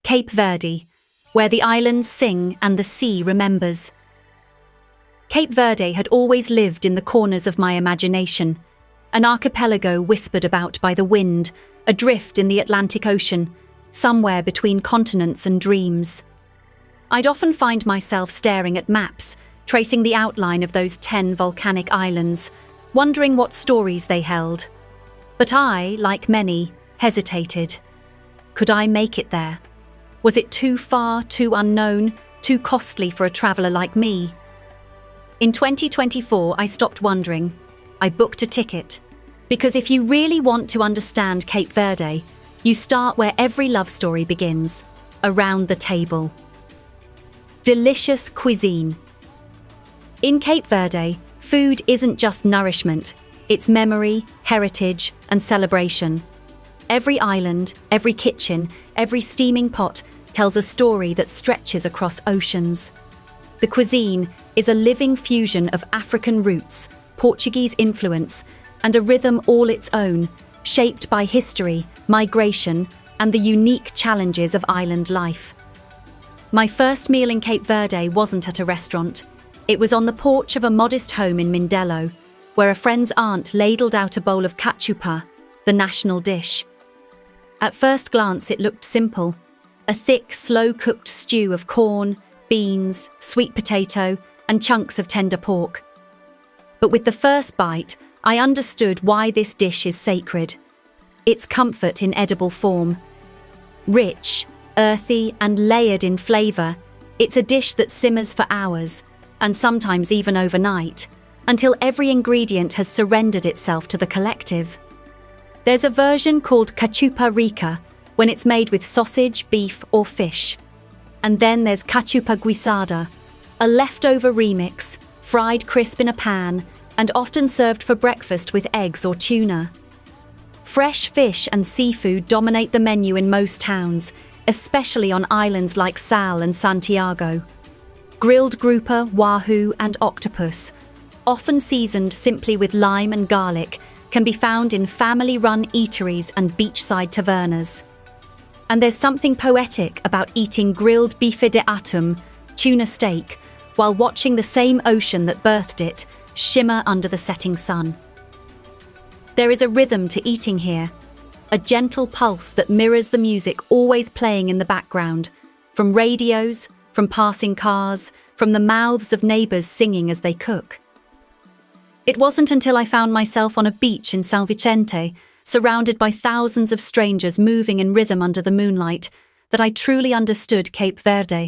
Cape Verde, where the islands sing and the sea remembers. Cape Verde had always lived in the corners of my imagination, an archipelago whispered about by the wind, adrift in the Atlantic Ocean, somewhere between continents and dreams. I'd often find myself staring at maps, tracing the outline of those 10 volcanic islands, wondering what stories they held. But I, like many, hesitated. Could I make it there? Was it too far, too unknown, too costly for a traveller like me? In 2024, I stopped wondering. I booked a ticket. Because if you really want to understand Cape Verde, you start where every love story begins, around the table. Delicious cuisine. In Cape Verde, food isn't just nourishment, it's memory, heritage, and celebration. Every island, every kitchen, every steaming pot tells a story that stretches across oceans. The cuisine is a living fusion of African roots, Portuguese influence, and a rhythm all its own, shaped by history, migration, and the unique challenges of island life. My first meal in Cape Verde wasn't at a restaurant. It was on the porch of a modest home in Mindelo, where a friend's aunt ladled out a bowl of 𝐾𝐶𝐵, the national dish. At first glance, it looked simple, a thick, slow-cooked stew of corn, beans, sweet potato, and chunks of tender pork. But with the first bite, I understood why this dish is sacred. Its comfort in edible form. Rich, earthy, and layered in flavour, it's a dish that simmers for hours, and sometimes even overnight, until every ingredient has surrendered itself to the collective. There's a version called 𝐾𝐶𝐵, when it's made with sausage, beef, or fish. And then there's 𝐾𝐶𝐵, a leftover remix, fried crisp in a pan, and often served for breakfast with eggs or tuna. Fresh fish and seafood dominate the menu in most towns, especially on islands like �𝐶 and Santiago. Grilled grouper, wahoo, and octopus, often seasoned simply with lime and garlic, can be found in family-run eateries and beachside tavernas. And there's something poetic about eating grilled bife de atum, tuna steak, while watching the same ocean that birthed it shimmer under the setting sun. There is a rhythm to eating here, a gentle pulse that mirrors the music always playing in the background, from radios, from passing cars, from the mouths of neighbours singing as they cook. It wasn't until I found myself on a beach in São Vicente, surrounded by thousands of strangers moving in rhythm under the moonlight, that I truly understood Cape Verde.